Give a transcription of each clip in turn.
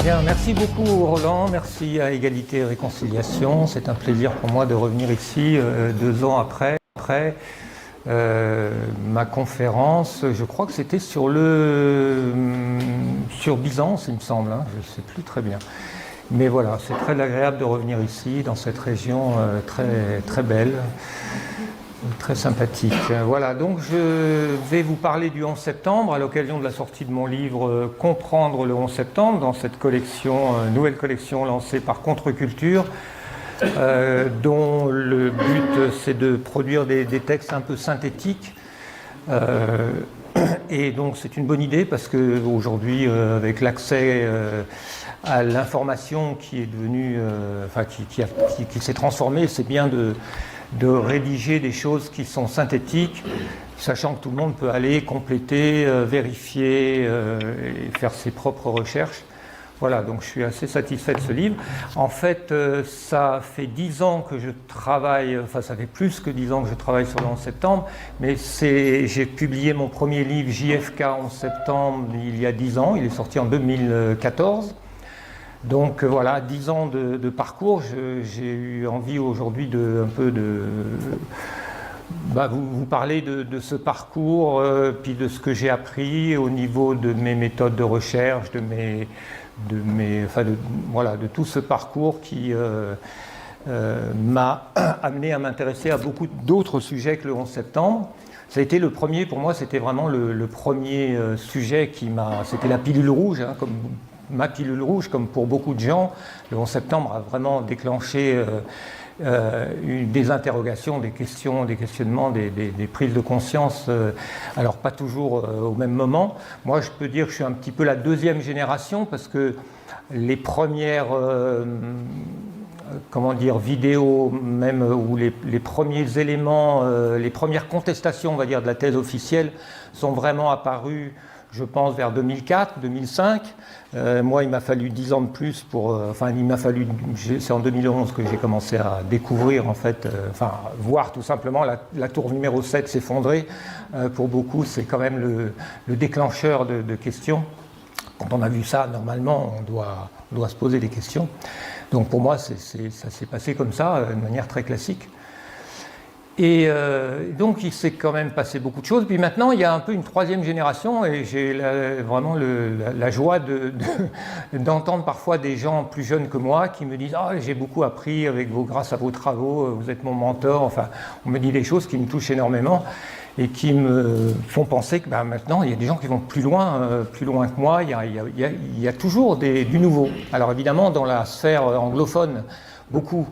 Bien, merci beaucoup Roland, merci à Égalité et Réconciliation. C'est un plaisir pour moi de revenir ici 2 ans après ma conférence. Je crois que c'était sur Byzance, il me semble, hein, je ne sais plus très bien. Mais voilà, c'est très agréable de revenir ici, dans cette région très, très belle, très sympathique. Voilà, donc je vais vous parler du 11 septembre à l'occasion de la sortie de mon livre « Comprendre le 11 septembre » dans cette collection, nouvelle collection lancée par Contre-Culture, dont le but c'est de produire des textes un peu synthétiques. Et donc c'est une bonne idée parce qu'aujourd'hui, avec l'accès à l'information qui est devenue, qui s'est transformée, c'est bien de rédiger des choses qui sont synthétiques, sachant que tout le monde peut aller compléter, vérifier et faire ses propres recherches. Voilà, donc je suis assez satisfait de ce livre. En fait, ça fait 10 ans que je travaille, enfin ça fait plus que 10 ans que je travaille sur le 11 septembre, mais j'ai publié mon premier livre JFK 11 septembre il y a 10 ans, il est sorti en 2014. Donc voilà, 10 ans de parcours. J'ai eu envie aujourd'hui vous parler de ce parcours, puis de ce que j'ai appris au niveau de mes méthodes de recherche, de tout ce parcours qui m'a amené à m'intéresser à beaucoup d'autres sujets que le 11 septembre. Ça a été le premier, pour moi, c'était vraiment le premier sujet c'était la pilule rouge, hein, comme ma pilule rouge, comme pour beaucoup de gens. Le 11 septembre a vraiment déclenché des interrogations, des questions, des questionnements, des prises de conscience, alors pas toujours au même moment. Moi, je peux dire que je suis un petit peu la deuxième génération, parce que les premières vidéos, même, ou les premiers éléments, les premières contestations, on va dire, de la thèse officielle sont vraiment apparues, je pense, vers 2004, 2005. Moi, il m'a fallu 10 ans de plus c'est en 2011 que j'ai commencé à découvrir, en fait, voir tout simplement la tour numéro 7 s'effondrer. Pour beaucoup, c'est quand même le déclencheur de questions. Quand on a vu ça, normalement, on doit se poser des questions. Donc pour moi, ça s'est passé comme ça, de manière très classique. Et donc il s'est quand même passé beaucoup de choses. Puis maintenant, il y a un peu une troisième génération, et j'ai vraiment la joie d'entendre parfois des gens plus jeunes que moi qui me disent « Ah, j'ai beaucoup appris grâce à vos travaux, vous êtes mon mentor ». Enfin, on me dit des choses qui me touchent énormément et qui me font penser que maintenant, il y a des gens qui vont plus loin que moi. Il y a toujours du nouveau. Alors évidemment, dans la sphère anglophone, beaucoup.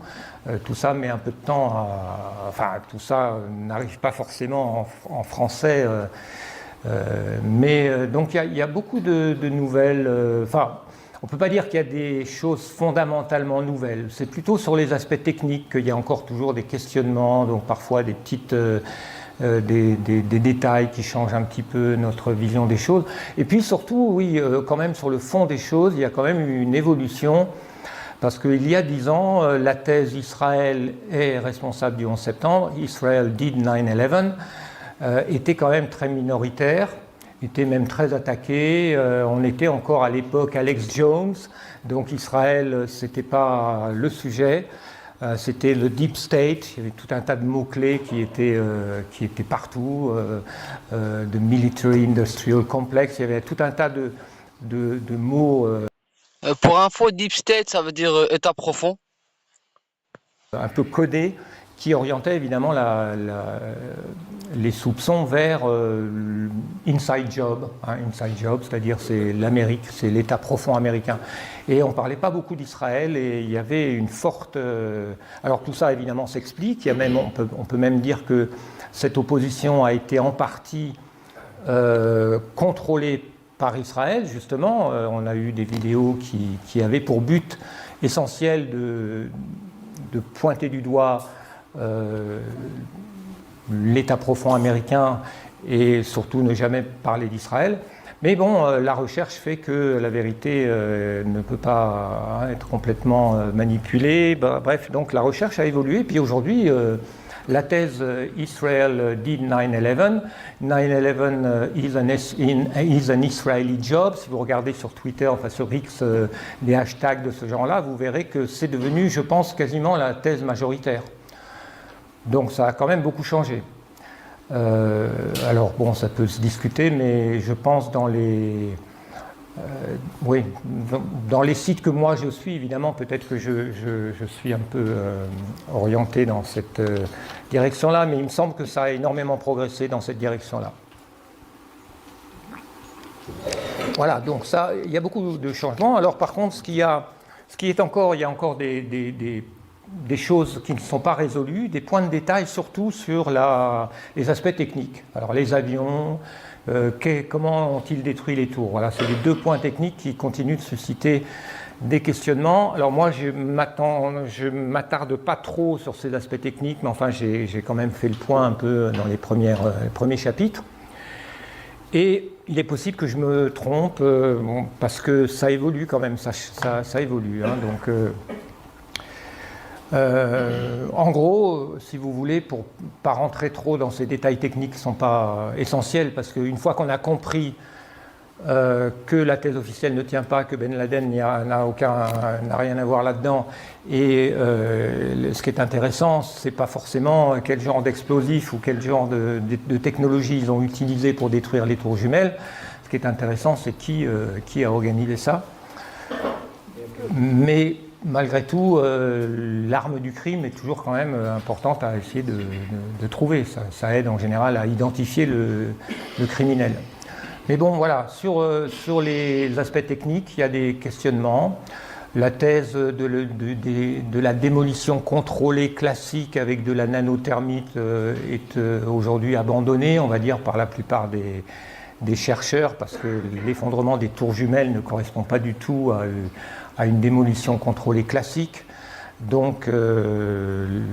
Tout ça met un peu de temps tout ça n'arrive pas forcément en français. Donc il y a beaucoup de nouvelles. On ne peut pas dire qu'il y a des choses fondamentalement nouvelles. C'est plutôt sur les aspects techniques qu'il y a encore toujours des questionnements, donc parfois des petites... des détails qui changent un petit peu notre vision des choses. Et puis surtout, oui, quand même sur le fond des choses, il y a quand même une évolution. Parce qu'il y a 10 ans, la thèse Israël est responsable du 11 septembre, Israel did 9/11, était quand même très minoritaire, était même très attaqué. On était encore à l'époque Alex Jones, donc Israël, c'était pas le sujet. C'était le Deep State, il y avait tout un tas de mots-clés qui étaient partout, de Military Industrial Complex, il y avait tout un tas de mots. Pour info, Deep State, ça veut dire état profond. Un peu codé, qui orientait évidemment les soupçons vers inside job, c'est-à-dire c'est l'Amérique, c'est l'état profond américain. Et on ne parlait pas beaucoup d'Israël, et il y avait une forte... Alors tout ça évidemment s'explique, on peut même dire que cette opposition a été en partie contrôlée par Israël, justement. On a eu des vidéos qui avaient pour but essentiel de pointer du doigt l'état profond américain et surtout ne jamais parler d'Israël. Mais bon, la recherche fait que la vérité ne peut pas être complètement manipulée. Bref, donc la recherche a évolué. Puis aujourd'hui, la thèse Israel did 9/11. 9/11 is an Israeli job. Si vous regardez sur Twitter, enfin sur X, des hashtags de ce genre-là, vous verrez que c'est devenu, je pense, quasiment la thèse majoritaire. Donc ça a quand même beaucoup changé. Alors bon, ça peut se discuter, mais je pense dans les sites que moi je suis, évidemment, peut-être que je suis un peu orienté dans cette direction-là, mais il me semble que ça a énormément progressé dans cette direction-là. Voilà, donc ça, il y a beaucoup de changements. Alors par contre, il y a encore des choses qui ne sont pas résolues, des points de détail surtout sur les aspects techniques. Alors les avions, comment ont-ils détruit les tours? Voilà, c'est les deux points techniques qui continuent de susciter des questionnements. Alors moi, je m'attarde pas trop sur ces aspects techniques, mais enfin j'ai quand même fait le point un peu dans les premiers chapitres. Et il est possible que je me trompe, parce que ça évolue quand même, ça évolue. Hein, donc, en gros, si vous voulez, pour ne pas rentrer trop dans ces détails techniques qui ne sont pas essentiels, parce qu'une fois qu'on a compris que la thèse officielle ne tient pas, que Ben Laden n'a rien à voir là-dedans, et ce qui est intéressant, ce n'est pas forcément quel genre d'explosif ou quel genre de technologie ils ont utilisé pour détruire les tours jumelles. Ce qui est intéressant, c'est qui a organisé ça. Mais malgré tout, l'arme du crime est toujours quand même importante à essayer de trouver. Ça aide en général à identifier le criminel. Mais bon, voilà, sur les aspects techniques, il y a des questionnements. La thèse de la démolition contrôlée classique avec de la nanothermite est aujourd'hui abandonnée, on va dire, par la plupart des chercheurs, parce que l'effondrement des tours jumelles ne correspond pas du tout à une démolition contrôlée classique. Donc,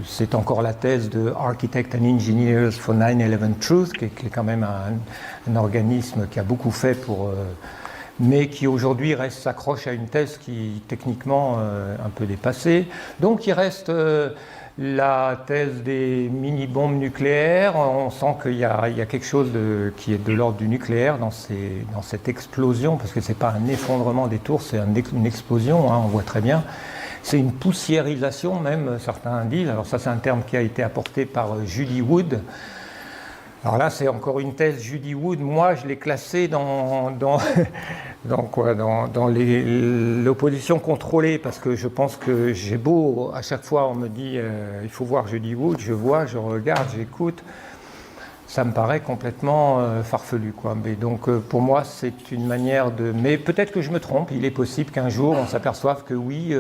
c'est encore la thèse de Architects and Engineers for 9/11 Truth, qui est quand même un organisme qui a beaucoup fait mais qui aujourd'hui s'accroche à une thèse qui techniquement un peu dépassée. Donc, il reste la thèse des mini-bombes nucléaires. On sent qu'il y a quelque chose qui est de l'ordre du nucléaire dans cette explosion, parce que ce n'est pas un effondrement des tours, c'est une explosion, hein, on voit très bien. C'est une poussiérisation même, certains disent. Alors ça, c'est un terme qui a été apporté par Judy Wood. Alors là, c'est encore une thèse Judy Wood. Moi, je l'ai classée dans l'opposition contrôlée, parce que je pense que j'ai beau, à chaque fois, on me dit il faut voir Judy Wood, je vois, je regarde, j'écoute. Ça me paraît complètement farfelu, quoi. Mais donc, pour moi, c'est une manière de... Mais peut-être que je me trompe. Il est possible qu'un jour, on s'aperçoive que oui,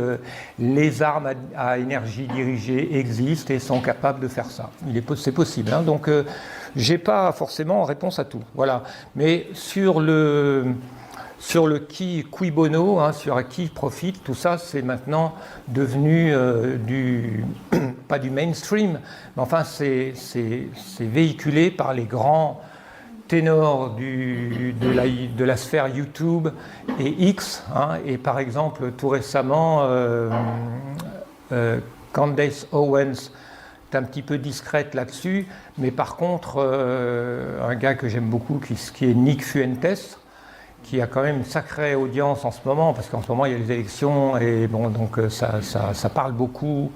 les armes à énergie dirigée existent et sont capables de faire ça. C'est possible. Hein. Donc, je n'ai pas forcément réponse à tout. Voilà. Mais sur le qui bono, hein, sur à qui profite, tout ça, c'est maintenant devenu pas du mainstream, mais enfin, c'est véhiculé par les grands ténors de la sphère YouTube et X. Hein, et par exemple, tout récemment, Candace Owens est un petit peu discrète là-dessus, mais par contre, un gars que j'aime beaucoup, qui est Nick Fuentes, qui a quand même une sacrée audience en ce moment, parce qu'en ce moment il y a les élections, et bon, donc ça parle beaucoup.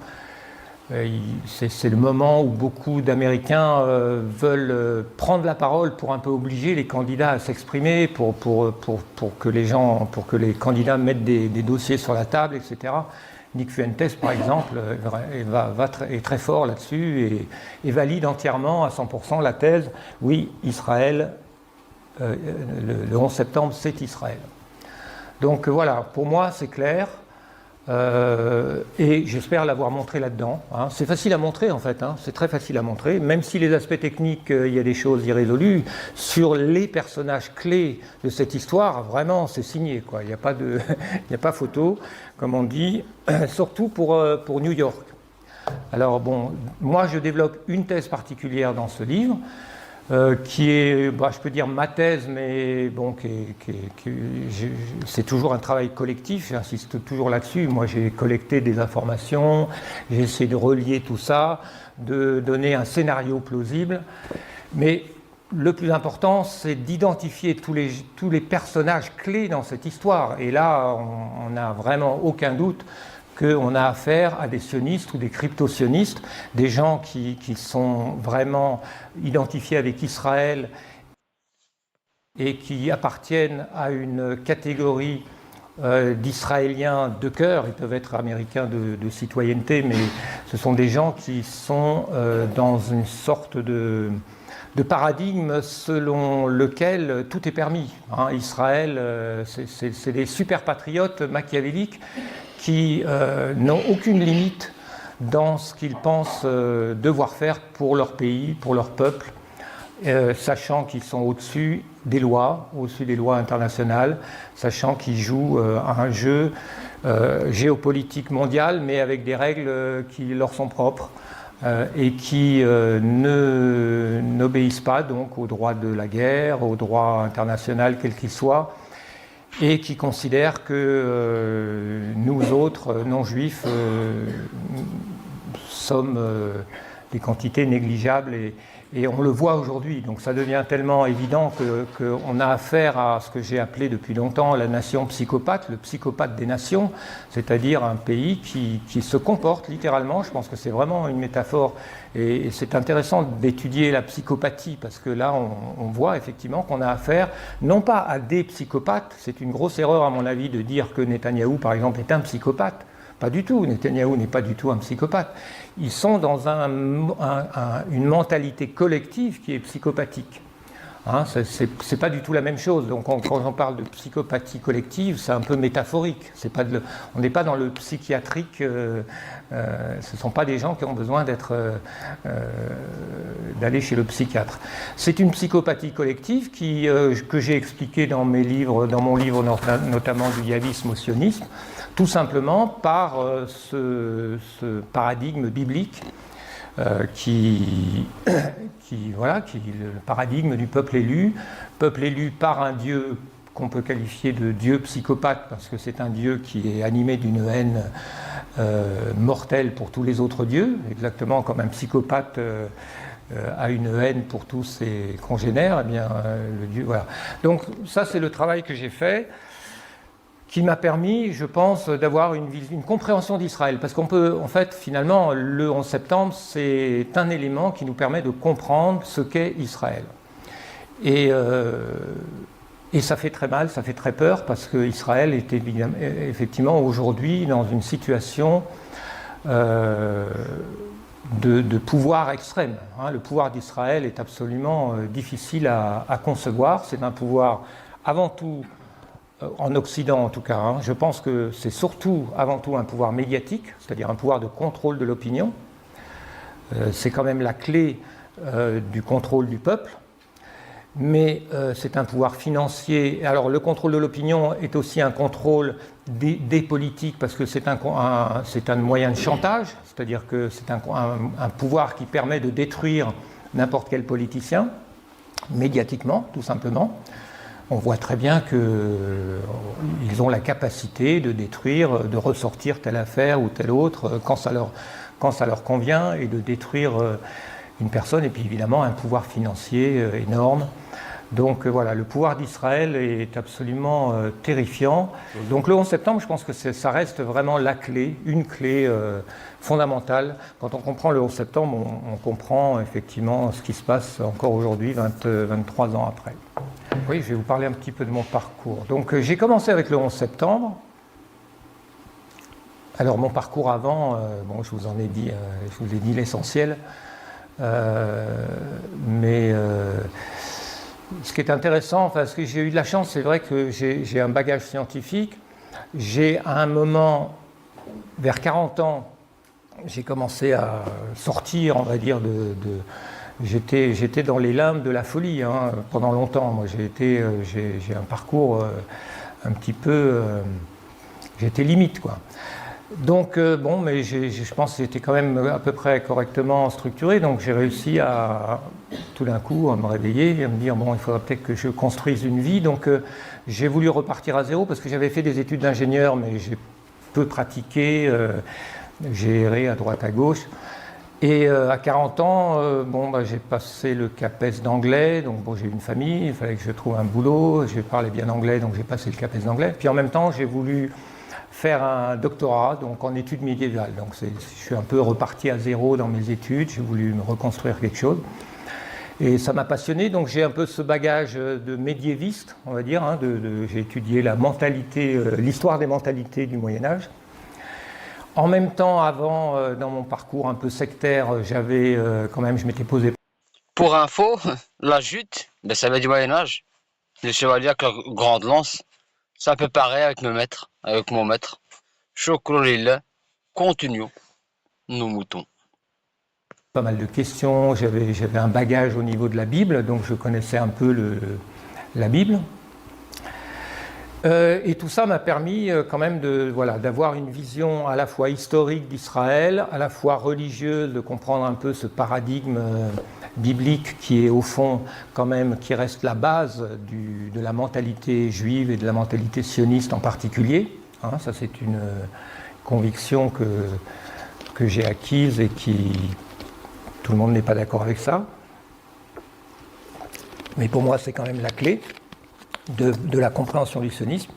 C'est le moment où beaucoup d'Américains veulent prendre la parole pour un peu obliger les candidats à s'exprimer, pour que les candidats mettent des dossiers sur la table, etc. Nick Fuentes, par exemple, est très fort là-dessus et valide entièrement à 100% la thèse. Oui, Israël, le 11 septembre, c'est Israël. Donc voilà, pour moi, c'est clair. Et j'espère l'avoir montré là-dedans. Hein. C'est facile à montrer en fait, hein. C'est très facile à montrer, même si les aspects techniques, il y a des choses irrésolues. Sur les personnages clés de cette histoire, vraiment, c'est signé, quoi. Il n'y a pas photo, comme on dit, surtout pour New York. Alors bon, moi je développe une thèse particulière dans ce livre. qui est, je peux dire ma thèse, mais bon, c'est toujours un travail collectif, j'insiste toujours là-dessus. Moi, j'ai collecté des informations, j'ai essayé de relier tout ça, de donner un scénario plausible, mais le plus important, c'est d'identifier tous les personnages clés dans cette histoire. Et là, on n'a vraiment aucun doute qu'on a affaire à des sionistes ou des crypto-sionistes, des gens qui sont vraiment identifiés avec Israël et qui appartiennent à une catégorie d'Israéliens de cœur. Ils peuvent être américains de citoyenneté, mais ce sont des gens qui sont dans une sorte de paradigme selon lequel tout est permis. Israël, c'est des super patriotes machiavéliques qui n'ont aucune limite dans ce qu'ils pensent devoir faire pour leur pays, pour leur peuple, sachant qu'ils sont au-dessus des lois internationales, sachant qu'ils jouent à un jeu géopolitique mondial, mais avec des règles qui leur sont propres. Et qui n'obéissent pas donc au droit de la guerre, au droit international quel qu'il soit, et qui considèrent que nous autres, non-juifs, sommes des quantités négligeables, et on le voit aujourd'hui. Donc ça devient tellement évident qu'on a affaire à ce que j'ai appelé depuis longtemps la nation psychopathe, le psychopathe des nations, c'est-à-dire un pays qui se comporte littéralement. Je pense que c'est vraiment une métaphore, et c'est intéressant d'étudier la psychopathie, parce que là on voit effectivement qu'on a affaire non pas à des psychopathes. C'est une grosse erreur à mon avis de dire que Netanyahou par exemple est un psychopathe. Pas du tout, Netanyahou n'est pas du tout un psychopathe. Ils sont dans une mentalité collective qui est psychopathique. C'est pas du tout la même chose. Donc quand on parle de psychopathie collective, c'est un peu métaphorique. On n'est pas dans le psychiatrique. Ce ne sont pas des gens qui ont besoin d'aller chez le psychiatre. C'est une psychopathie collective que j'ai expliquée dans mon livre notamment du yavisme au sionisme, tout simplement par ce paradigme biblique qui le paradigme du peuple élu par un Dieu qu'on peut qualifier de Dieu psychopathe, parce que c'est un Dieu qui est animé d'une haine mortelle pour tous les autres dieux, exactement comme un psychopathe a une haine pour tous ses congénères. Eh bien, le Dieu, voilà. Donc ça, c'est le travail que j'ai fait, qui m'a permis, je pense, d'avoir une compréhension d'Israël. Parce qu'on peut, en fait, finalement, le 11 septembre, c'est un élément qui nous permet de comprendre ce qu'est Israël. Et ça fait très mal, ça fait très peur, parce qu'Israël est effectivement aujourd'hui dans une situation de pouvoir extrême. Le pouvoir d'Israël est absolument difficile à concevoir. C'est un pouvoir, avant tout, en Occident en tout cas, je pense que c'est surtout, avant tout, un pouvoir médiatique, c'est-à-dire un pouvoir de contrôle de l'opinion. C'est quand même la clé du contrôle du peuple, mais c'est un pouvoir financier. Alors le contrôle de l'opinion est aussi un contrôle des politiques, parce que c'est un moyen de chantage, c'est-à-dire que c'est un pouvoir qui permet de détruire n'importe quel politicien, médiatiquement, tout simplement. On voit très bien qu'ils ont la capacité de détruire, de ressortir telle affaire ou telle autre quand ça leur convient, et de détruire une personne, et puis évidemment un pouvoir financier énorme. Donc voilà, le pouvoir d'Israël est absolument terrifiant. Donc le 11 septembre, je pense que ça reste vraiment la clé, une clé fondamentale. Quand on comprend le 11 septembre, on comprend effectivement ce qui se passe encore aujourd'hui, 23 ans après. Oui, je vais vous parler un petit peu de mon parcours. Donc j'ai commencé avec le 11 septembre. Alors mon parcours avant, je vous ai dit l'essentiel. Mais ce qui est intéressant, parce que j'ai eu de la chance, c'est vrai que j'ai un bagage scientifique. J'ai à un moment, vers 40 ans, j'ai commencé à sortir, on va dire, j'étais dans les limbes de la folie pendant longtemps. Moi, j'ai un parcours un petit peu... j'étais limite, quoi. Donc, mais je pense que j'étais quand même à peu près correctement structuré, donc j'ai réussi à tout d'un coup, me réveiller et me dire bon, il faudra peut-être que je construise une vie. Donc j'ai voulu repartir à zéro parce que j'avais fait des études d'ingénieur, mais j'ai peu pratiqué, j'ai erré à droite à gauche. Et à 40 ans, j'ai passé le CAPES d'anglais, donc j'ai eu une famille, il fallait que je trouve un boulot, je parlais bien anglais, donc j'ai passé le CAPES d'anglais. Puis en même temps, j'ai voulu faire un doctorat donc en études médiévales. Donc je suis un peu reparti à zéro dans mes études, j'ai voulu me reconstruire quelque chose. Et ça m'a passionné, donc j'ai un peu ce bagage de médiéviste, on va dire. J'ai étudié la mentalité, l'histoire des mentalités du Moyen-Âge. En même temps, avant, dans mon parcours un peu sectaire, j'avais quand même, je m'étais posé. Pour info, la jute, ben, ça vient du Moyen-Âge. Le chevalier avec la grande lance, c'est un peu pareil avec avec mon maître. Chocolile, continuons, nos moutons. Pas mal de questions, j'avais un bagage au niveau de la Bible, donc je connaissais un peu la Bible. Et tout ça m'a permis quand même d'avoir une vision à la fois historique d'Israël, à la fois religieuse, de comprendre un peu ce paradigme biblique qui est au fond quand même, qui reste la base de la mentalité juive et de la mentalité sioniste en particulier. Ça c'est une conviction que j'ai acquise et qui... Tout le monde n'est pas d'accord avec ça. Mais pour moi, c'est quand même la clé de la compréhension du sionisme.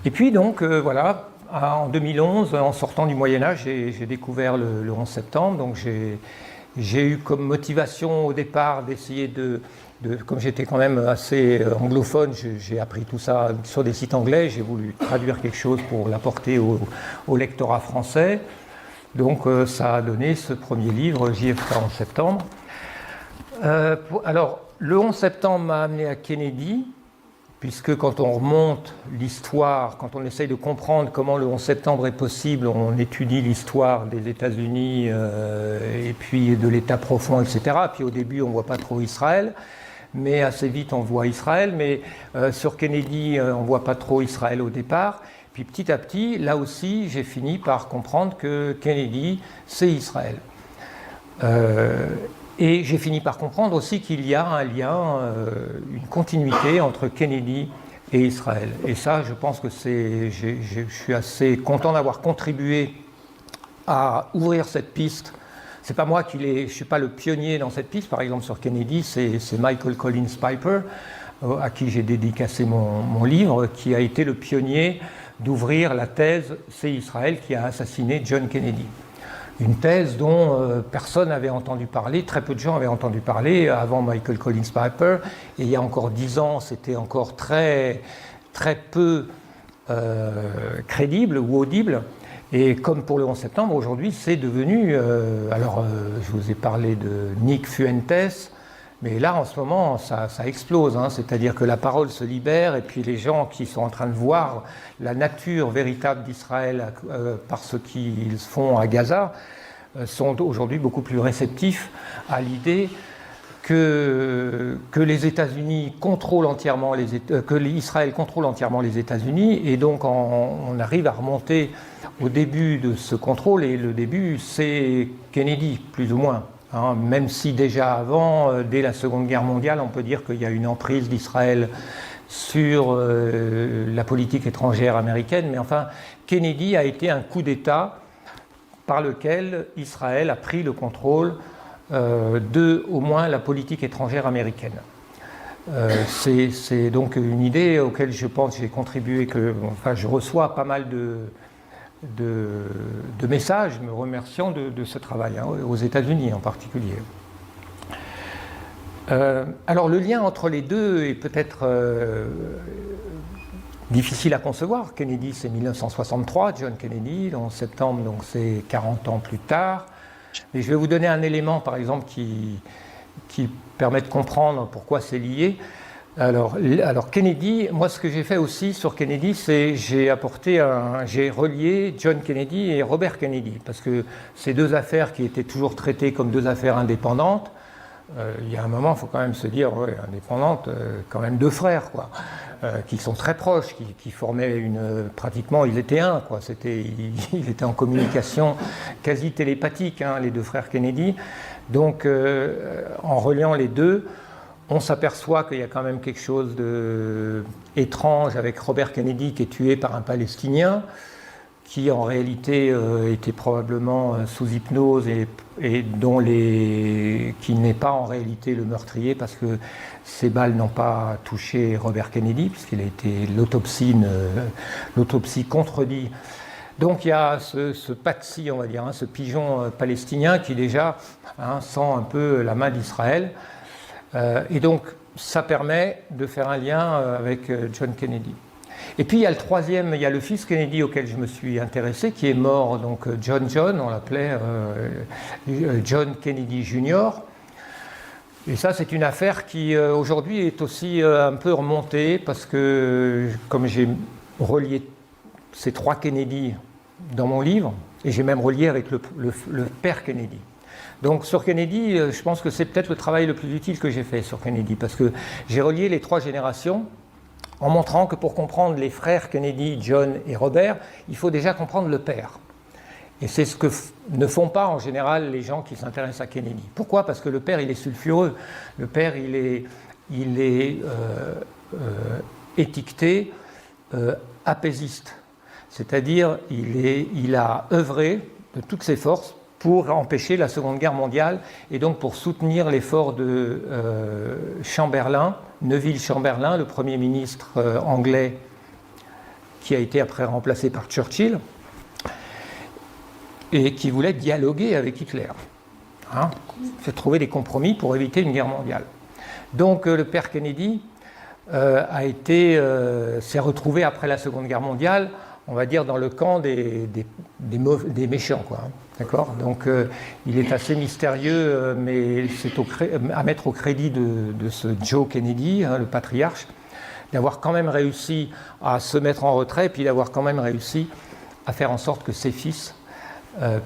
Et puis donc, en 2011, en sortant du Moyen-Âge, j'ai découvert le 11 septembre. Donc j'ai eu comme motivation au départ d'essayer comme j'étais quand même assez anglophone, j'ai appris tout ça sur des sites anglais, j'ai voulu traduire quelque chose pour l'apporter au lectorat français. Donc ça a donné ce premier livre, JFK 11 septembre. Alors, le 11 septembre m'a amené à Kennedy, puisque quand on remonte l'histoire, quand on essaye de comprendre comment le 11 septembre est possible, on étudie l'histoire des États-Unis et puis de l'État profond, etc. Puis au début, on ne voit pas trop Israël, mais assez vite, on voit Israël. Mais sur Kennedy, on ne voit pas trop Israël au départ. Puis petit à petit, là aussi, j'ai fini par comprendre que Kennedy, c'est Israël. Et j'ai fini par comprendre aussi qu'il y a un lien, une continuité entre Kennedy et Israël. Et ça, je pense que je suis assez content d'avoir contribué à ouvrir cette piste. C'est pas moi je suis pas le pionnier dans cette piste. Par exemple, sur Kennedy, c'est Michael Collins Piper, à qui j'ai dédicacé mon livre, qui a été le pionnier d'ouvrir la thèse « C'est Israël qui a assassiné John Kennedy ». Une thèse dont personne n'avait entendu parler, très peu de gens avaient entendu parler avant Michael Collins Piper. Et il y a encore 10 ans, c'était encore très, très peu crédible ou audible. Et comme pour le 11 septembre, aujourd'hui, c'est devenu... je vous ai parlé de Nick Fuentes, mais là, en ce moment, ça explose. C'est-à-dire que la parole se libère et puis les gens qui sont en train de voir la nature véritable d'Israël par ce qu'ils font à Gaza sont aujourd'hui beaucoup plus réceptifs à l'idée que les États-Unis contrôlent entièrement que Israël contrôle entièrement les États-Unis. Et donc, on arrive à remonter au début de ce contrôle. Et le début, c'est Kennedy, plus ou moins. Même si déjà avant, dès la Seconde Guerre mondiale, on peut dire qu'il y a une emprise d'Israël sur la politique étrangère américaine, mais enfin, Kennedy a été un coup d'État par lequel Israël a pris le contrôle de, au moins, la politique étrangère américaine. C'est donc une idée auquel je pense j'ai contribué, je reçois pas mal de messages me remerciant de ce travail, aux États-Unis en particulier. Alors le lien entre les deux est peut-être difficile à concevoir. Kennedy, c'est 1963, John Kennedy, en septembre, donc c'est 40 ans plus tard. Mais je vais vous donner un élément, par exemple, qui permet de comprendre pourquoi c'est lié. Alors Kennedy, moi ce que j'ai fait aussi sur Kennedy, c'est j'ai relié John Kennedy et Robert Kennedy, parce que ces deux affaires qui étaient toujours traitées comme deux affaires indépendantes, il y a un moment, il faut quand même se dire, indépendantes, quand même deux frères, quoi, qui sont très proches, qui formaient pratiquement, ils étaient un, quoi, ils étaient en communication quasi télépathique, les deux frères Kennedy. Donc, en reliant les deux, on s'aperçoit qu'il y a quand même quelque chose d'étrange avec Robert Kennedy qui est tué par un Palestinien, qui en réalité était probablement sous hypnose et qui n'est pas en réalité le meurtrier parce que ces balles n'ont pas touché Robert Kennedy puisqu'il a été l'autopsie contredit. Donc il y a ce patsy, on va dire, ce pigeon palestinien qui déjà sent un peu la main d'Israël. Et donc ça permet de faire un lien avec John Kennedy. Et puis il y a le troisième, il y a le fils Kennedy auquel je me suis intéressé, qui est mort, donc John, on l'appelait John Kennedy Jr. Et ça, c'est une affaire qui aujourd'hui est aussi un peu remontée parce que comme j'ai relié ces trois Kennedy dans mon livre, et j'ai même relié avec le père Kennedy. Donc sur Kennedy, je pense que c'est peut-être le travail le plus utile que j'ai fait sur Kennedy, parce que j'ai relié les trois générations en montrant que pour comprendre les frères Kennedy, John et Robert, il faut déjà comprendre le père. Et c'est ce que ne font pas en général les gens qui s'intéressent à Kennedy. Pourquoi ? Parce que le père, il est sulfureux. Le père, il est étiqueté apaisiste. C'est-à-dire, il a œuvré de toutes ses forces pour empêcher la Seconde Guerre mondiale et donc pour soutenir l'effort de Chamberlain, Neville Chamberlain, le Premier ministre anglais qui a été après remplacé par Churchill et qui voulait dialoguer avec Hitler. Faire trouver des compromis pour éviter une guerre mondiale. Donc le père Kennedy s'est retrouvé après la Seconde Guerre mondiale, on va dire, dans le camp des méchants, quoi. D'accord ? Donc il est assez mystérieux, mais c'est à mettre au crédit de ce Joe Kennedy, le patriarche, d'avoir quand même réussi à se mettre en retrait, puis d'avoir quand même réussi à faire en sorte que ses fils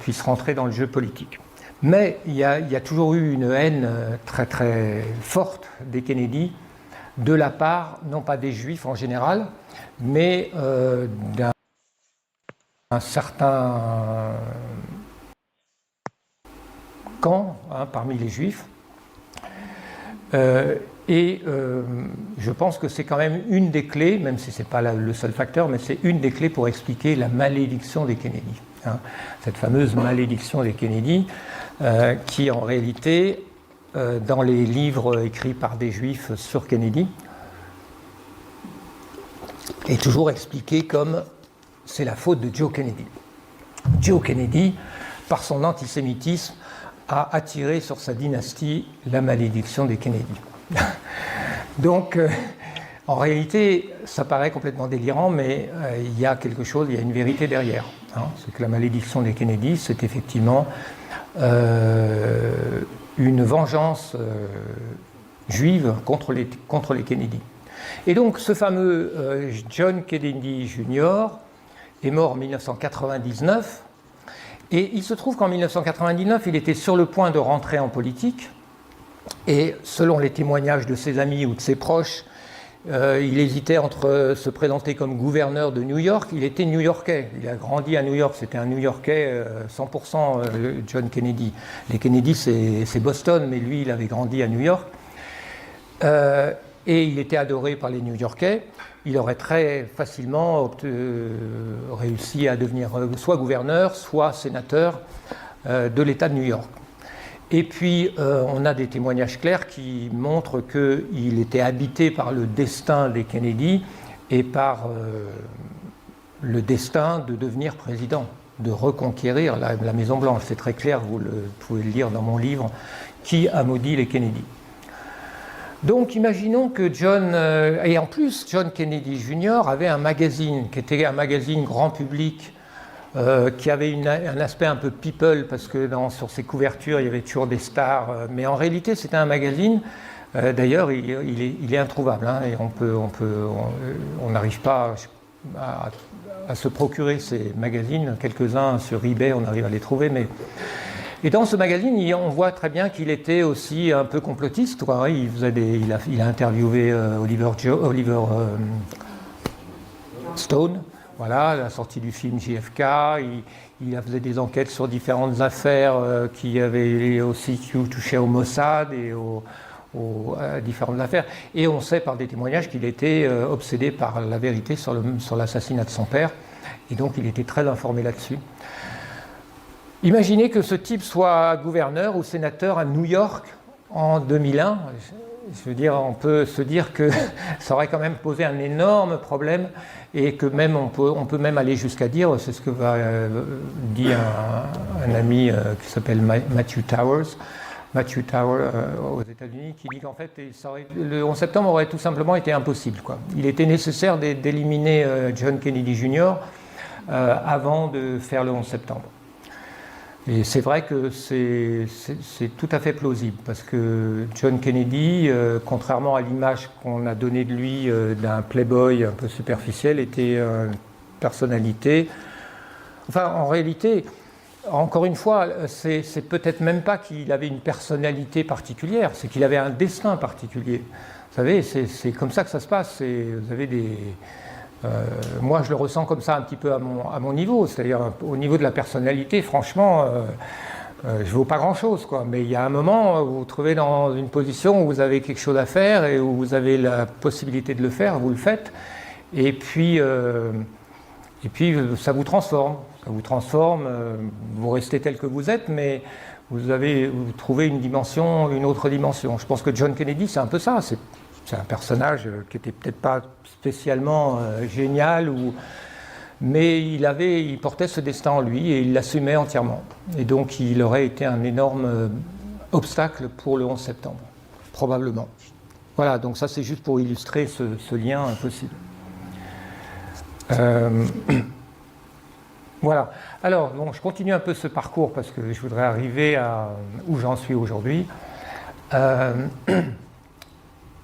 puissent rentrer dans le jeu politique. Mais il y a toujours eu une haine très très forte des Kennedy, de la part, non pas des Juifs en général, mais d'un certain camp parmi les Juifs. Je pense que c'est quand même une des clés, même si ce n'est pas le seul facteur, mais c'est une des clés pour expliquer la malédiction des Kennedy. Cette fameuse malédiction des Kennedy, qui en réalité, dans les livres écrits par des Juifs sur Kennedy, est toujours expliquée comme c'est la faute de Joe Kennedy. Joe Kennedy, par son antisémitisme, a attiré sur sa dynastie la malédiction des Kennedy. Donc, en réalité, ça paraît complètement délirant, mais il y a quelque chose, il y a une vérité derrière. C'est que la malédiction des Kennedy, c'est effectivement une vengeance juive contre les Kennedy. Et donc, ce fameux John Kennedy Jr. est mort en 1999. Et il se trouve qu'en 1999, il était sur le point de rentrer en politique. Et selon les témoignages de ses amis ou de ses proches, il hésitait entre se présenter comme gouverneur de New York. Il était new-yorkais. Il a grandi à New York. C'était un new-yorkais 100%, John Kennedy. Les Kennedy, c'est Boston, mais lui, il avait grandi à New York. Et il était adoré par les New-Yorkais. Il aurait très facilement réussi à devenir soit gouverneur, soit sénateur de l'État de New York. Et puis, on a des témoignages clairs qui montrent qu'il était habité par le destin des Kennedy et par le destin de devenir président, de reconquérir la Maison-Blanche. C'est très clair, vous pouvez le lire dans mon livre, Qui a maudit les Kennedy ? Donc imaginons que et en plus John Kennedy Jr. avait un magazine qui était un magazine grand public qui avait un aspect un peu people parce que sur ses couvertures il y avait toujours des stars, mais en réalité c'était un magazine, d'ailleurs il est introuvable, et on n'arrive pas à se procurer ces magazines, quelques-uns sur eBay on arrive à les trouver, mais... Et dans ce magazine, on voit très bien qu'il était aussi un peu complotiste. Il a interviewé Oliver Stone, Voilà, à la sortie du film JFK, il faisait des enquêtes sur différentes affaires qui avaient aussi touché au Mossad et à différentes affaires. Et on sait par des témoignages qu'il était obsédé par la vérité sur l'assassinat de son père. Et donc il était très informé là-dessus. Imaginez que ce type soit gouverneur ou sénateur à New York en 2001. Je veux dire, on peut se dire que ça aurait quand même posé un énorme problème et que même on peut même aller jusqu'à dire, c'est ce que va dire un ami qui s'appelle Matthew Towers aux États-Unis, qui dit qu'en fait le 11 septembre aurait tout simplement été impossible, quoi. Il était nécessaire d'éliminer John Kennedy Jr. Avant de faire le 11 septembre. Et c'est vrai que c'est tout à fait plausible, parce que John Kennedy, contrairement à l'image qu'on a donnée de lui d'un playboy un peu superficiel, était une personnalité. Enfin, en réalité, encore une fois, c'est peut-être même pas qu'il avait une personnalité particulière, c'est qu'il avait un destin particulier. Vous savez, c'est comme ça que ça se passe. Vous avez moi, je le ressens comme ça un petit peu à mon niveau, c'est-à-dire au niveau de la personnalité, franchement, je ne vaux pas grand-chose, quoi. Mais il y a un moment où vous vous trouvez dans une position où vous avez quelque chose à faire et où vous avez la possibilité de le faire, vous le faites, et puis ça vous transforme. Ça vous transforme, vous restez tel que vous êtes, mais vous trouvez une autre dimension. Je pense que John Kennedy, c'est un peu ça. C'est un personnage qui n'était peut-être pas spécialement génial, mais il portait ce destin en lui et il l'assumait entièrement. Et donc il aurait été un énorme obstacle pour le 11 septembre, probablement. Voilà, donc ça c'est juste pour illustrer ce lien impossible. Voilà. Alors, bon, je continue un peu ce parcours parce que je voudrais arriver à où j'en suis aujourd'hui.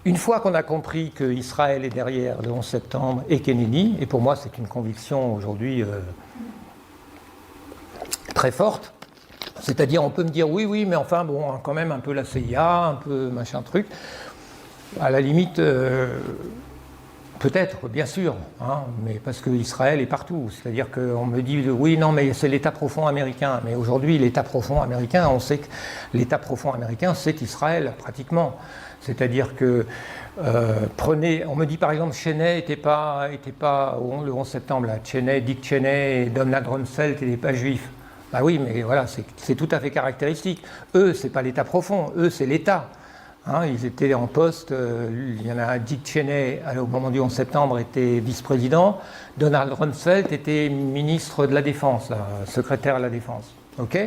Une fois qu'on a compris qu'Israël est derrière le 11 septembre et Kennedy, et pour moi c'est une conviction aujourd'hui très forte, c'est-à-dire on peut me dire oui, mais enfin bon, quand même un peu la CIA, un peu machin truc, à la limite, peut-être, bien sûr, hein, mais parce qu'Israël est partout, c'est-à-dire qu'on me dit oui, non, mais c'est l'État profond américain, mais aujourd'hui l'État profond américain, on sait que l'État profond américain c'est Israël pratiquement. C'est-à-dire que, on me dit par exemple, Cheney n'était pas le 11 septembre, là. Dick Cheney et Donald Rumsfeld n'étaient pas juifs. Bah oui, mais voilà, c'est tout à fait caractéristique. Eux, c'est pas l'État profond, eux, c'est l'État. Hein, ils étaient en poste, il y en a un, Dick Cheney, au moment du 11 septembre, était vice-président, Donald Rumsfeld était ministre de la Défense, là, secrétaire à la Défense. Ok ?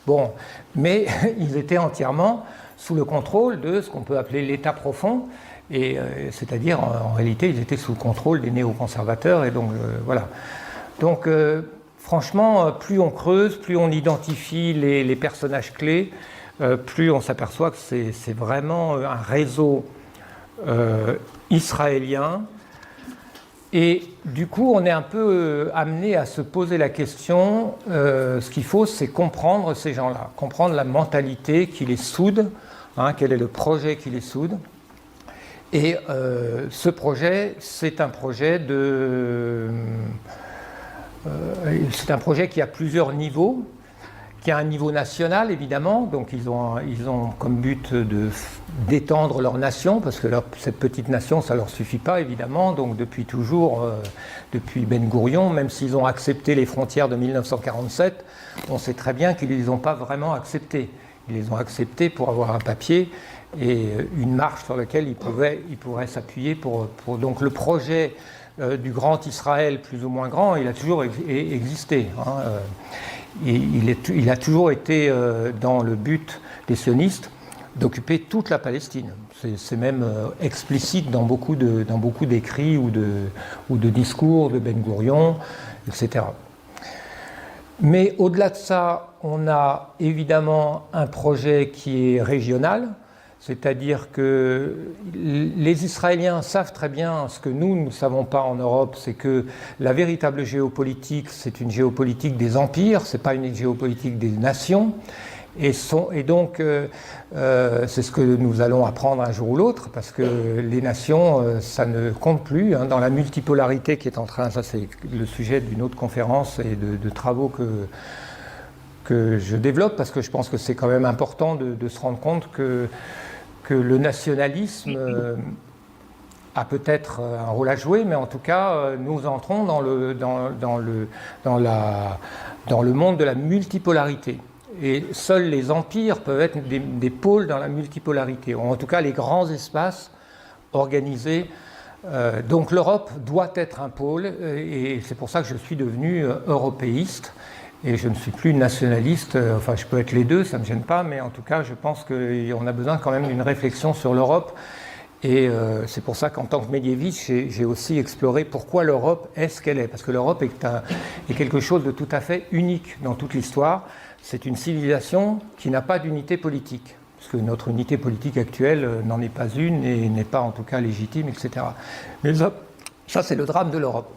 Bon, mais ils étaient entièrement sous le contrôle de ce qu'on peut appeler l'État profond, et c'est-à-dire en réalité ils étaient sous le contrôle des néoconservateurs, et donc voilà. Donc franchement, plus on creuse, plus on identifie les personnages clés, plus on s'aperçoit que c'est vraiment un réseau israélien, et du coup on est un peu amené à se poser la question, ce qu'il faut c'est comprendre ces gens-là, comprendre la mentalité qui les soude. Quel est le projet qui les soude? Et ce projet, c'est un projet qui a plusieurs niveaux, qui a un niveau national évidemment, donc ils ont comme but d'étendre leur nation, parce que cette petite nation, ça ne leur suffit pas évidemment, donc depuis toujours, depuis Ben Gourion, même s'ils ont accepté les frontières de 1947, on sait très bien qu'ils ne les ont pas vraiment acceptées. Ils les ont acceptés pour avoir un papier et une marche sur laquelle ils pourraient s'appuyer pour donc le projet du grand Israël plus ou moins grand, il a toujours existé. Hein, il a toujours été dans le but des sionistes d'occuper toute la Palestine. C'est même explicite dans beaucoup d'écrits ou de discours de Ben Gourion, etc. Mais au-delà de ça, on a évidemment un projet qui est régional, c'est-à-dire que les Israéliens savent très bien ce que nous ne savons pas en Europe, c'est que la véritable géopolitique, c'est une géopolitique des empires, ce n'est pas une géopolitique des nations. Et donc, c'est ce que nous allons apprendre un jour ou l'autre, parce que les nations, ça ne compte plus, hein, dans la multipolarité qui est en train, ça c'est le sujet d'une autre conférence et de travaux que je développe, parce que je pense que c'est quand même important de se rendre compte que le nationalisme a peut-être un rôle à jouer, mais en tout cas, nous entrons dans le monde de la multipolarité. Et seuls les empires peuvent être des pôles dans la multipolarité, ou en tout cas les grands espaces organisés. Donc l'Europe doit être un pôle, et c'est pour ça que je suis devenu européiste, et je ne suis plus nationaliste. Enfin, je peux être les deux, ça ne me gêne pas, mais en tout cas, je pense qu'on a besoin quand même d'une réflexion sur l'Europe. Et c'est pour ça qu'en tant que médiéviste, j'ai aussi exploré pourquoi l'Europe est ce qu'elle est. Parce que l'Europe est quelque chose de tout à fait unique dans toute l'histoire. C'est une civilisation qui n'a pas d'unité politique. Parce que notre unité politique actuelle n'en est pas une et n'est pas en tout cas légitime, etc. Mais ça c'est le drame de l'Europe.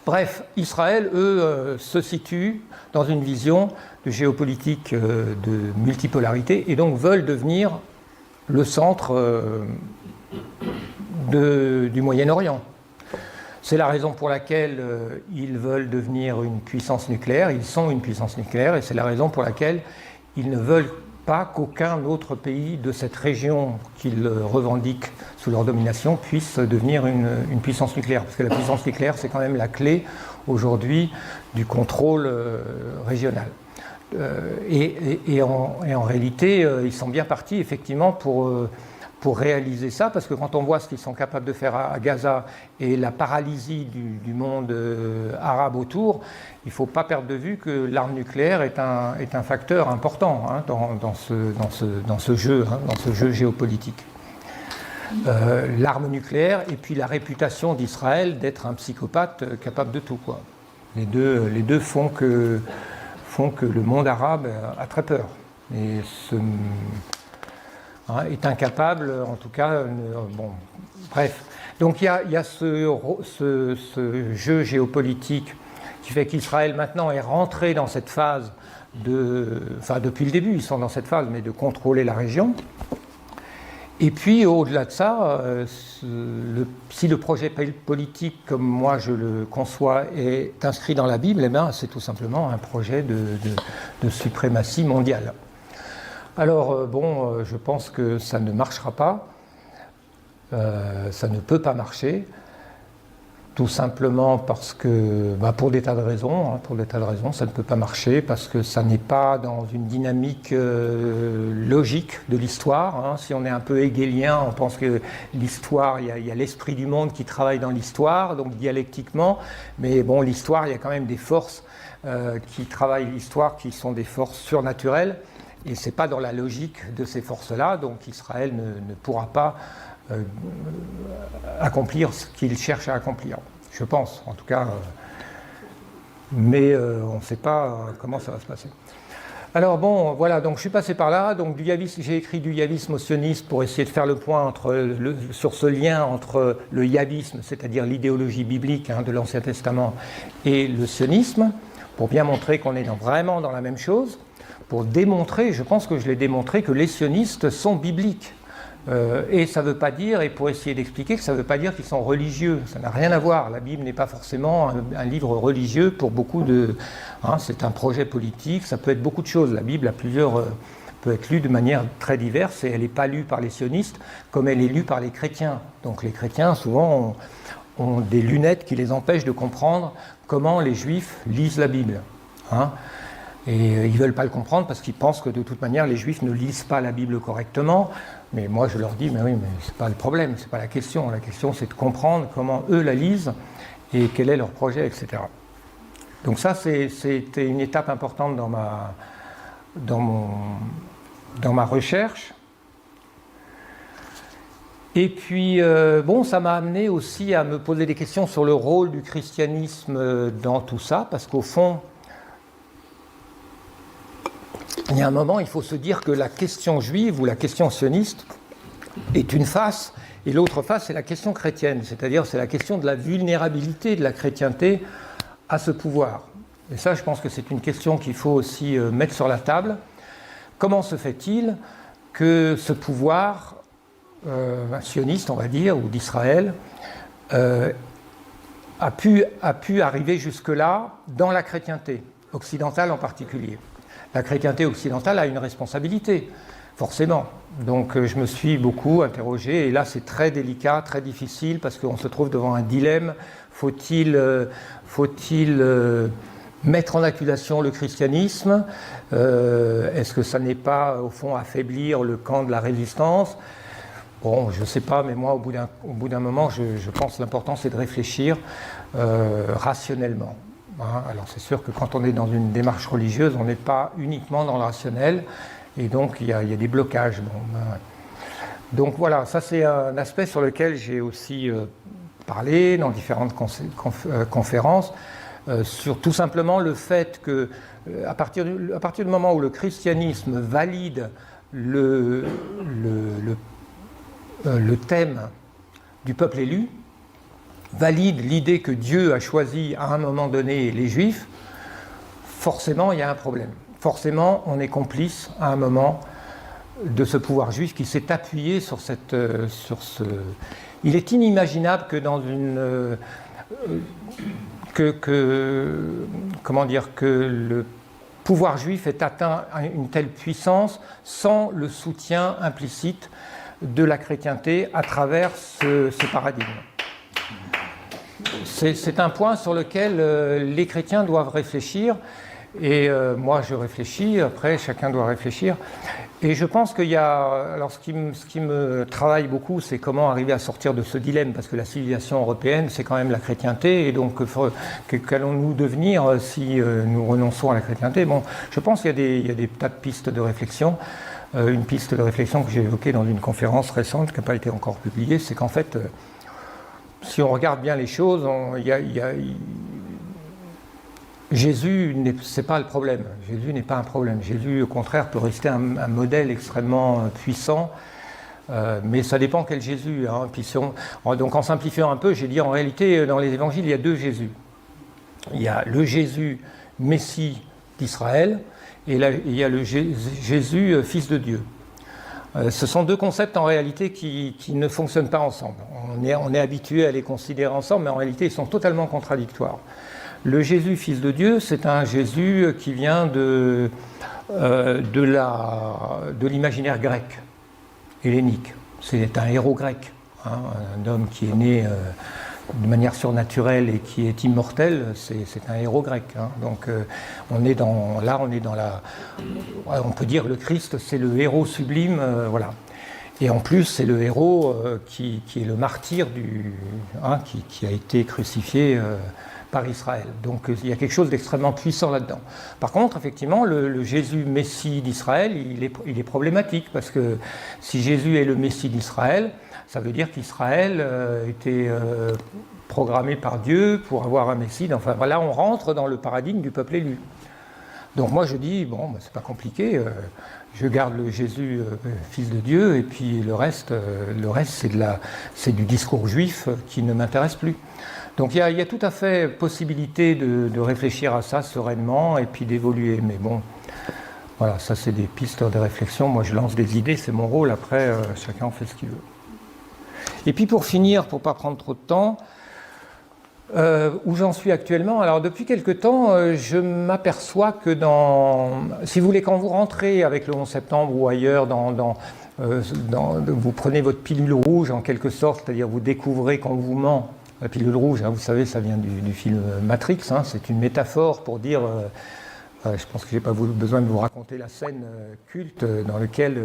Bref, Israël, eux, se situent dans une vision de géopolitique de multipolarité et donc veulent devenir le centre du Moyen-Orient. C'est la raison pour laquelle ils veulent devenir une puissance nucléaire, ils sont une puissance nucléaire, et c'est la raison pour laquelle ils ne veulent pas qu'aucun autre pays de cette région qu'ils revendiquent sous leur domination puisse devenir une puissance nucléaire. Parce que la puissance nucléaire, c'est quand même la clé aujourd'hui du contrôle régional. Et en réalité, ils sont bien partis effectivement pour réaliser ça, parce que quand on voit ce qu'ils sont capables de faire à Gaza et la paralysie du monde arabe autour, il ne faut pas perdre de vue que l'arme nucléaire est un facteur important, hein, dans ce jeu, hein, dans ce jeu géopolitique. L'arme nucléaire et puis la réputation d'Israël d'être un psychopathe capable de tout, quoi. Les deux font que le monde arabe a très peur et est incapable, en tout cas, bon, bref. Donc il y a ce jeu géopolitique qui fait qu'Israël maintenant est rentré dans cette phase depuis le début, ils sont dans cette phase, mais de contrôler la région. Et puis au-delà de ça, si le projet politique, comme moi je le conçois, est inscrit dans la Bible, eh bien, c'est tout simplement un projet de suprématie mondiale. Alors, je pense que ça ne marchera pas, ça ne peut pas marcher, tout simplement parce que, pour des tas de raisons, ça ne peut pas marcher, parce que ça n'est pas dans une dynamique logique de l'histoire, hein. Si on est un peu hégélien, on pense que l'histoire, il y a l'esprit du monde qui travaille dans l'histoire, donc dialectiquement, mais bon, l'histoire, il y a quand même des forces qui travaillent l'histoire, qui sont des forces surnaturelles. Et ce n'est pas dans la logique de ces forces-là, donc Israël ne pourra pas accomplir ce qu'il cherche à accomplir, je pense, en tout cas. Mais on ne sait pas comment ça va se passer. Alors voilà, donc je suis passé par là, donc j'ai écrit du yavisme au sionisme pour essayer de faire le point sur ce lien entre le yavisme, c'est-à-dire l'idéologie biblique, hein, de l'Ancien Testament, et le sionisme, pour bien montrer qu'on est vraiment dans la même chose. Pour démontrer, je pense que je l'ai démontré, que les sionistes sont bibliques. Et ça ne veut pas dire, et pour essayer d'expliquer, que ça ne veut pas dire qu'ils sont religieux. Ça n'a rien à voir. La Bible n'est pas forcément un livre religieux pour beaucoup de... Hein, c'est un projet politique, ça peut être beaucoup de choses. La Bible peut être lue de manière très diverse, et elle n'est pas lue par les sionistes comme elle est lue par les chrétiens. Donc les chrétiens, souvent, ont des lunettes qui les empêchent de comprendre comment les juifs lisent la Bible. Hein. Et ils ne veulent pas le comprendre parce qu'ils pensent que de toute manière les juifs ne lisent pas la Bible correctement. Mais moi je leur dis, mais oui, mais c'est pas le problème, c'est pas la question. La question c'est de comprendre comment eux la lisent et quel est leur projet, etc. Donc ça c'était une étape importante dans ma recherche. Et puis ça m'a amené aussi à me poser des questions sur le rôle du christianisme dans tout ça, parce qu'au fond, il y a un moment, il faut se dire que la question juive ou la question sioniste est une face, et l'autre face, c'est la question chrétienne, c'est-à-dire c'est la question de la vulnérabilité de la chrétienté à ce pouvoir. Et ça, je pense que c'est une question qu'il faut aussi mettre sur la table, comment se fait-il que ce pouvoir sioniste, on va dire, ou d'Israël, a pu arriver jusque-là dans la chrétienté, occidentale en particulier. La chrétienté occidentale a une responsabilité, forcément. Donc je me suis beaucoup interrogé, et là c'est très délicat, très difficile, parce qu'on se trouve devant un dilemme. Faut-il mettre en accusation le christianisme? Est-ce que ça n'est pas, au fond, affaiblir le camp de la résistance? Bon, je ne sais pas, mais moi, au bout d'un moment, je pense que l'important, c'est de réfléchir rationnellement. Hein. Alors, c'est sûr que quand on est dans une démarche religieuse, on n'est pas uniquement dans le rationnel, et donc il y a des blocages. Bon, ben, donc voilà, ça c'est un aspect sur lequel j'ai aussi parlé dans différentes conférences, sur tout simplement le fait que, à partir du moment où le christianisme valide le thème du peuple élu, valide l'idée que Dieu a choisi à un moment donné les Juifs, forcément il y a un problème. Forcément on est complice à un moment de ce pouvoir juif qui s'est appuyé sur ce... Il est inimaginable que dans une... comment dire, que le pouvoir juif ait atteint une telle puissance sans le soutien implicite de la chrétienté à travers ce paradigme. C'est un point sur lequel les chrétiens doivent réfléchir, et moi je réfléchis, après chacun doit réfléchir, et je pense qu'il y a... Alors ce qui me travaille beaucoup, c'est comment arriver à sortir de ce dilemme, parce que la civilisation européenne, c'est quand même la chrétienté, et donc qu'allons-nous devenir si nous renonçons à la chrétienté? Bon, je pense qu'il y a des tas de pistes de réflexion. Une piste de réflexion que j'ai évoquée dans une conférence récente, qui n'a pas été encore publiée, c'est qu'en fait, si on regarde bien les choses, Jésus, c'est pas le problème. Jésus n'est pas un problème. Jésus, au contraire, peut rester un modèle extrêmement puissant, mais ça dépend quel Jésus. Hein. Puis donc en simplifiant un peu, j'ai dit en réalité, dans les évangiles, il y a deux Jésus. Il y a le Jésus Messie d'Israël, et là, il y a le Jésus Fils de Dieu. Ce sont deux concepts en réalité qui ne fonctionnent pas ensemble. On est habitué à les considérer ensemble, mais en réalité ils sont totalement contradictoires. Le Jésus Fils de Dieu, c'est un Jésus qui vient de l'imaginaire grec, hellénique. C'est un héros grec, hein, un homme qui est né de manière surnaturelle et qui est immortel, c'est un héros grec. Hein. Donc on est dans la... On peut dire le Christ, c'est le héros sublime, voilà. Et en plus, c'est le héros qui est le martyr qui a été crucifié par Israël. Donc il y a quelque chose d'extrêmement puissant là-dedans. Par contre, effectivement, le Jésus Messie d'Israël, il est problématique, parce que si Jésus est le Messie d'Israël, ça veut dire qu'Israël était programmé par Dieu pour avoir un Messie. Enfin voilà, on rentre dans le paradigme du peuple élu. Donc moi je dis, bon, c'est pas compliqué, je garde le Jésus Fils de Dieu, et puis le reste c'est du discours juif qui ne m'intéresse plus. Donc il y a tout à fait possibilité de réfléchir à ça sereinement et puis d'évoluer. Mais bon, voilà, ça c'est des pistes de réflexion. Moi je lance des idées, c'est mon rôle. Après, chacun en fait ce qu'il veut. Et puis pour finir, pour ne pas prendre trop de temps, où j'en suis actuellement. Alors depuis quelque temps, je m'aperçois que si vous voulez, quand vous rentrez avec le 11 septembre ou ailleurs, vous prenez votre pilule rouge en quelque sorte, c'est-à-dire vous découvrez qu'on vous ment. La pilule rouge, hein, vous savez, ça vient du film Matrix, hein, c'est une métaphore pour dire... je pense que je n'ai pas besoin de vous raconter la scène culte dans laquelle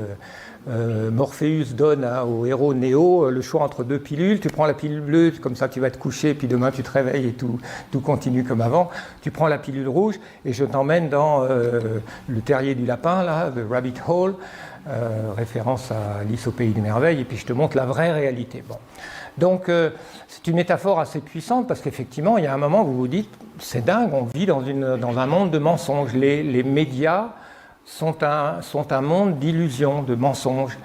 Morpheus donne au héros Néo le choix entre deux pilules. Tu prends la pilule bleue, comme ça tu vas te coucher, puis demain tu te réveilles et tout continue comme avant. Tu prends la pilule rouge et je t'emmène dans le terrier du lapin, là, The Rabbit Hole, référence à Alice au Pays des Merveilles, et puis je te montre la vraie réalité. Bon. Donc c'est une métaphore assez puissante, parce qu'effectivement il y a un moment où vous vous dites c'est dingue, on vit dans un monde de mensonges. Les médias sont un monde d'illusions, de mensonges.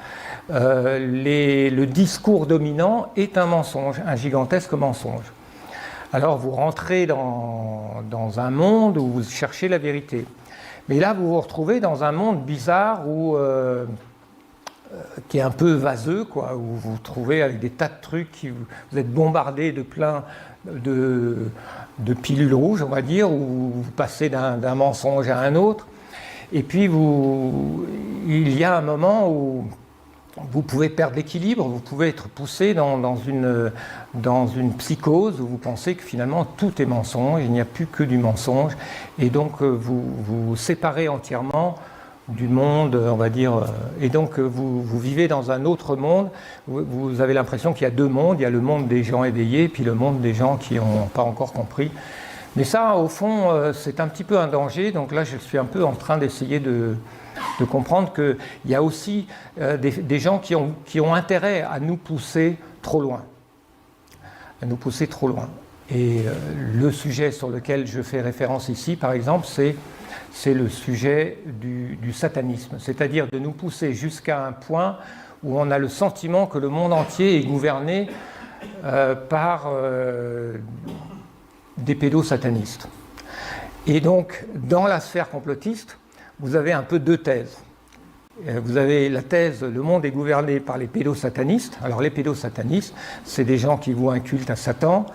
Le discours dominant est un mensonge, un gigantesque mensonge. Alors vous rentrez dans un monde où vous cherchez la vérité. Mais là, vous vous retrouvez dans un monde bizarre qui est un peu vaseux, quoi, où vous vous trouvez avec des tas de trucs, vous êtes bombardé de plein de pilules rouges, on va dire, où vous passez d'un mensonge à un autre. Et puis, il y a un moment où vous pouvez perdre l'équilibre, vous pouvez être poussé dans une psychose où vous pensez que finalement tout est mensonge, il n'y a plus que du mensonge, et donc vous vous séparez entièrement du monde, on va dire, et donc vous vivez dans un autre monde, vous avez l'impression qu'il y a deux mondes, il y a le monde des gens éveillés, puis le monde des gens qui n'ont pas encore compris. Mais ça, au fond, c'est un petit peu un danger, donc là je suis un peu en train d'essayer de comprendre qu'il y a aussi des gens qui ont intérêt à nous pousser trop loin. À nous pousser trop loin. Et le sujet sur lequel je fais référence ici, par exemple, c'est le sujet du satanisme. C'est-à-dire de nous pousser jusqu'à un point où on a le sentiment que le monde entier est gouverné par des pédosatanistes. Et donc, dans la sphère complotiste, vous avez un peu deux thèses. Vous avez la thèse, le monde est gouverné par les pédosatanistes. Alors les pédosatanistes, c'est des gens qui vouent un culte à Satan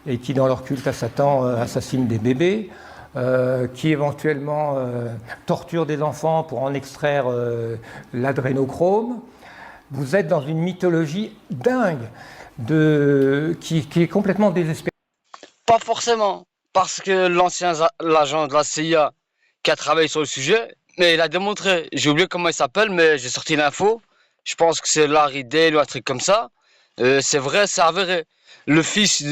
et qui, dans leur culte à Satan, assassinent des bébés, qui éventuellement torturent des enfants pour en extraire l'adrénochrome. Vous êtes dans une mythologie dingue qui est complètement désespérée. Pas forcément, parce que l'agent de la CIA qui a travaillé sur le sujet, mais il a démontré, j'ai oublié comment il s'appelle, mais j'ai sorti l'info, je pense que c'est Larry Dale ou un truc comme ça, c'est vrai, c'est avéré. Le fils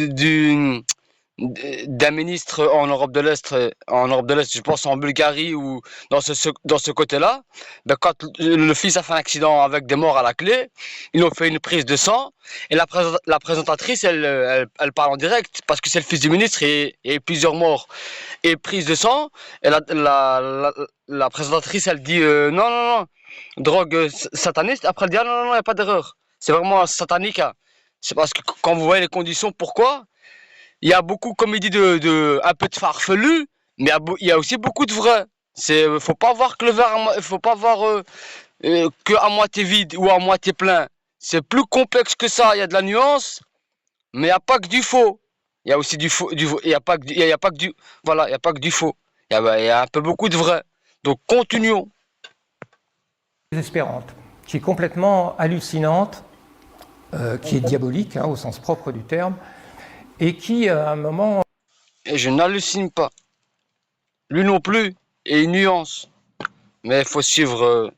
d'un ministre en Europe de l'Est, je pense en Bulgarie ou dans ce côté-là, ben quand le fils a fait un accident avec des morts à la clé, ils ont fait une prise de sang et la présentatrice, elle parle en direct parce que c'est le fils du ministre et plusieurs morts et prise de sang. Et la présentatrice, elle dit non, non, non, drogue sataniste. Après, elle dit ah, non, non, non, il n'y a pas d'erreur. C'est vraiment satanique. Hein. C'est parce que quand vous voyez les conditions, pourquoi il y a beaucoup, comme il dit, un peu de farfelu, mais il y a aussi beaucoup de vrai. Faut pas voir que le verre, faut pas voir que à moitié vide ou à moitié plein. C'est plus complexe que ça. Il y a de la nuance, mais il n'y a pas que du faux. Il y a aussi du faux, il y a pas que il y a pas que du, voilà, il y a pas que du faux. Il y a un peu beaucoup de vrai. Donc continuons. Désespérante, qui est complètement hallucinante, qui est diabolique au sens propre du terme, et qui à un moment... Et je n'hallucine pas. Lui non plus, et une nuance. Mais il faut suivre,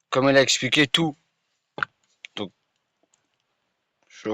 comme il a expliqué, tout. Donc, je